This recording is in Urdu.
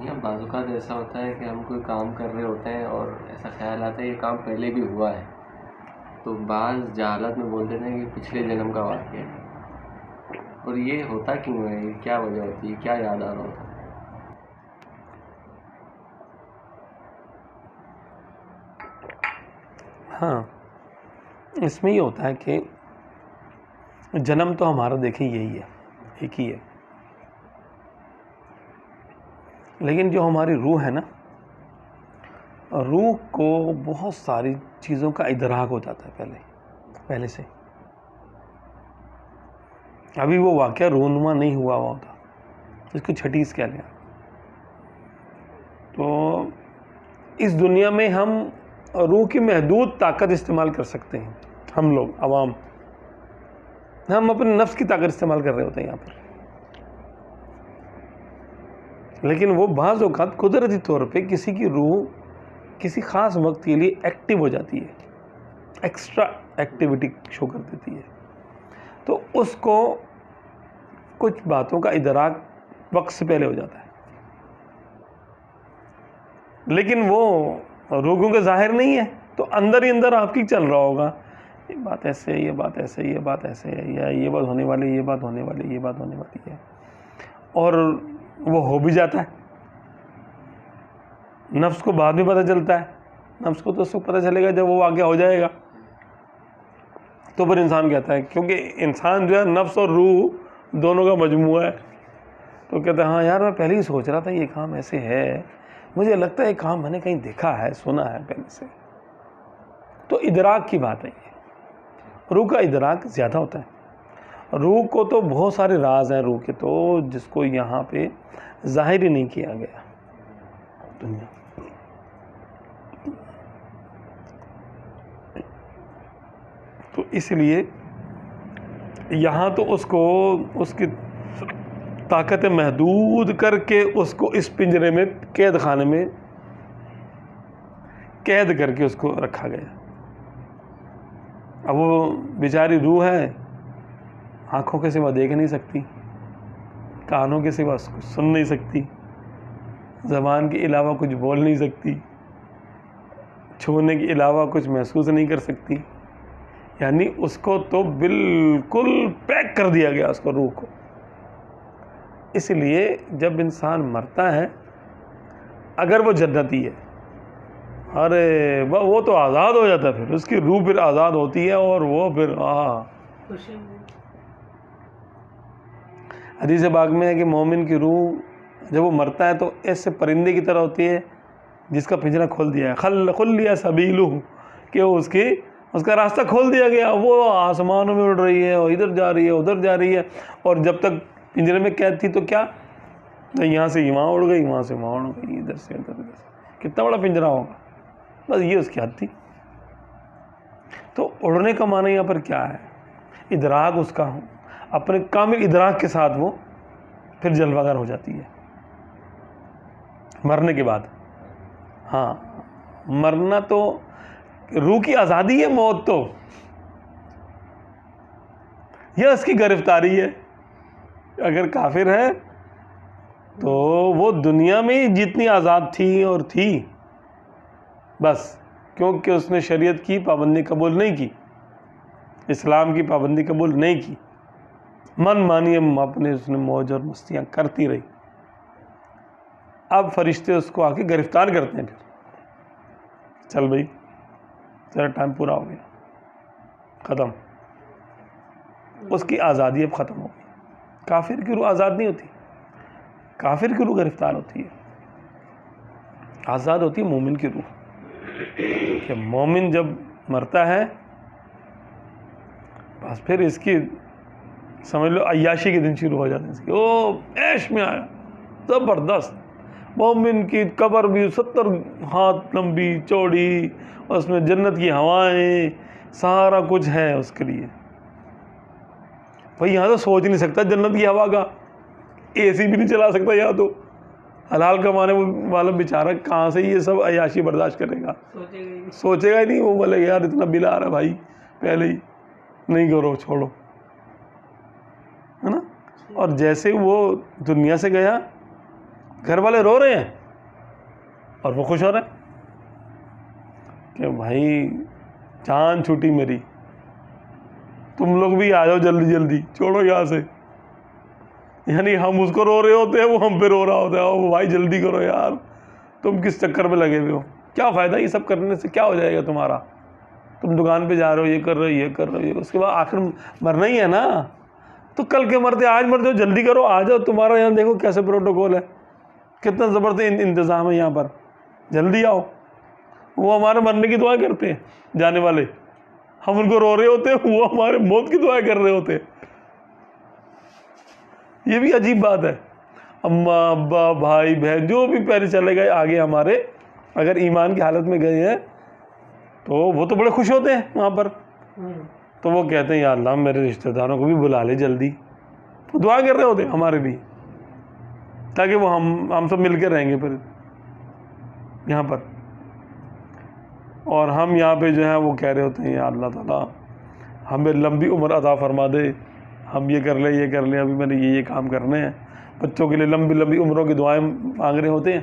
یا بعض اوقات ایسا ہوتا ہے کہ ہم کوئی کام کر رہے ہوتے ہیں اور ایسا خیال آتا ہے یہ کام پہلے بھی ہوا ہے، تو بعض جہالت میں بول دیتے ہیں کہ پچھلے جنم کا واقعہ ہے، اور یہ ہوتا کیوں ہے؟ یہ کیا وجہ ہوتی ہے؟ کیا یاد آ رہا ہوتا ہے؟ ہاں، اس میں یہ ہوتا ہے کہ جنم تو ہمارا دیکھیں یہی ہے، ایک ہی ہے، لیکن جو ہماری روح ہے نا، روح کو بہت ساری چیزوں کا ادراک ہو جاتا ہے پہلے سے. ابھی وہ واقعہ رونما نہیں ہوا ہوتا، اس کو چھٹیس کہہ لیں. تو اس دنیا میں ہم روح کی محدود طاقت استعمال کر سکتے ہیں. ہم لوگ عوام، ہم اپنے نفس کی طاقت استعمال کر رہے ہوتے ہیں یہاں پر، لیکن وہ بعض اوقات قدرتی طور پہ کسی کی روح کسی خاص وقت کے لیے ایکٹیو ہو جاتی ہے، ایکسٹرا ایکٹیویٹی شو کر دیتی ہے. تو اس کو کچھ باتوں کا ادراک وقت سے پہلے ہو جاتا ہے، لیکن وہ روحوں کے ظاہر نہیں ہے، تو اندر ہی اندر آپ کی چل رہا ہوگا، یہ بات ایسے ہے، یہ بات ایسے ہے، یہ بات ایسے ہے، یا یہ بات ہونے والی ہے، یہ بات ہونے والی ہے، یہ بات ہونے والی ہے، اور وہ ہو بھی جاتا ہے. نفس کو بعد میں پتہ چلتا ہے، نفس کو تو اس وقت پتہ چلے گا جب وہ واقعہ ہو جائے گا. تو پھر انسان کہتا ہے، کیونکہ انسان جو ہے نفس اور روح دونوں کا مجموعہ ہے، تو کہتا ہے ہاں یار میں پہلے ہی سوچ رہا تھا یہ کام ایسے ہے، مجھے لگتا ہے یہ کام میں نے کہیں دیکھا ہے، سنا ہے پہلے سے. تو ادراک کی بات ہے، یہ روح کا ادراک زیادہ ہوتا ہے. روح کو تو بہت سارے راز ہیں روح کے، تو جس کو یہاں پہ ظاہر ہی نہیں کیا گیا دنیا. تو اس لیے یہاں تو اس کو اس کی طاقت محدود کر کے اس کو اس پنجرے میں قید خانے میں قید کر کے اس کو رکھا گیا. اب وہ بیچاری روح ہے، آنکھوں کے سوا دیکھ نہیں سکتی، کانوں کے سوا کچھ سن نہیں سکتی، زبان کے علاوہ کچھ بول نہیں سکتی، چھونے کے علاوہ کچھ محسوس نہیں کر سکتی. یعنی اس کو تو بالکل پیک کر دیا گیا، اس کو روح کو. اس لیے جب انسان مرتا ہے، اگر وہ جنتی ہے، ارے وہ تو آزاد ہو جاتا ہے، پھر اس کی روح پھر آزاد ہوتی ہے، اور وہ پھر حدیث پاک میں ہے کہ مومن کی روح جب وہ مرتا ہے تو ایسے پرندے کی طرح ہوتی ہے جس کا پنجرہ کھول دیا ہے، کھل لیا سبیلہ، کہ اس کا راستہ کھول دیا گیا، وہ آسمانوں میں اڑ رہی ہے، اور ادھر جا رہی ہے، ادھر جا رہی ہے. اور جب تک پنجرے میں قید تھی تو کیا، تو یہاں سے وہاں اڑ گئی، وہاں سے وہاں اڑ گئی، ادھر سے ادھر سے. کتنا بڑا پنجرہ ہوگا، بس یہ اس کی حد تھی. تو اڑنے کا معنی یہاں پر کیا ہے، ادراک اس کا ہو، اپنے کامل ادراک کے ساتھ وہ پھر جلوہ گر ہو جاتی ہے مرنے کے بعد. ہاں، مرنا تو روح کی آزادی ہے، موت تو یہ اس کی گرفتاری ہے. اگر کافر ہے تو وہ دنیا میں جتنی آزاد تھی اور تھی، بس کیونکہ اس نے شریعت کی پابندی قبول نہیں کی، اسلام کی پابندی قبول نہیں کی، من مانی اپنے اس نے موج اور مستیاں کرتی رہی. اب فرشتے اس کو آ کے گرفتار کرتے ہیں، پھر چل بھائی تیرا ٹائم پورا ہو گیا، ختم. اس کی آزادی اب ختم ہو گئی. کافر کی روح آزاد نہیں ہوتی، کافر کی روح گرفتار ہوتی ہے. آزاد ہوتی ہے مومن کی روح. کہ مومن جب مرتا ہے بس پھر اس کی سمجھ لو عیاشی کے دن شروع ہو جاتے ہیں، اس کی او عیش میں آیا زبردست. مومن کی قبر بھی 70 ہاتھ لمبی چوڑی، اس میں جنت کی ہوائیں، سارا کچھ ہے اس کے لیے. بھائی یہاں تو سوچ نہیں سکتا جنت کی ہوا کا، اے سی بھی نہیں چلا سکتا. یہاں تو حلال کمانے والا بیچارہ کہاں سے یہ سب عیاشی برداشت کرے گا، سوچے گا ہی نہیں. وہ بولے یار اتنا بل آ رہا ہے بھائی، پہلے ہی نہیں کرو، چھوڑو، ہے نا. اور جیسے وہ دنیا سے گیا گھر والے رو رہے ہیں اور وہ خوش ہو رہے ہیں کہ بھائی جان چھوٹی میری، تم لوگ بھی آ جاؤ جلدی جلدی، چھوڑو یہاں سے. یعنی ہم اس کو رو رہے ہوتے ہیں، وہ ہم پہ رو رہا ہوتا ہے، او بھائی جلدی کرو یار، تم کس چکر میں لگے ہوئے ہو، کیا فائدہ یہ سب کرنے سے، کیا ہو جائے گا تمہارا، تم دکان پہ جا رہے ہو، یہ کر رہے ہو، یہ کر رہے ہو، اس کے بعد آخر مرنا ہی ہے نا. تو کل کے مرتے آج مر جاؤ، جلدی کرو، آ جاؤ. تمہارا یہاں دیکھو کیسے پروٹوکول ہے، کتنا زبردست انتظام ہے یہاں پر، جلدی آؤ. وہ ہمارے مرنے کی دعائیں کرتے ہیں جانے والے، ہم ان کو رو رہے ہوتے ہیں، وہ ہمارے موت کی دعائیں کر رہے ہوتے ہیں. یہ بھی عجیب بات ہے. اماں ابا بھائی بہن جو بھی پہلے چلے گئے آگے ہمارے، اگر ایمان کی حالت میں گئے ہیں تو وہ تو بڑے خوش ہوتے ہیں وہاں پر. تو وہ کہتے ہیں یا اللہ میرے رشتہ داروں کو بھی بلا لے جلدی. تو دعا کر رہے ہوتے ہیں ہمارے لیے، تاکہ وہ ہم سب مل کے رہیں گے پھر یہاں پر. اور ہم یہاں پہ جو ہے وہ کہہ رہے ہوتے ہیں یا اللہ تعالیٰ ہمیں لمبی عمر عطا فرما دے، ہم یہ کر لیں یہ کر لیں، ابھی میں نے یہ کام کرنے ہیں. بچوں کے لیے لمبی لمبی عمروں کی دعائیں مانگ رہے ہوتے ہیں.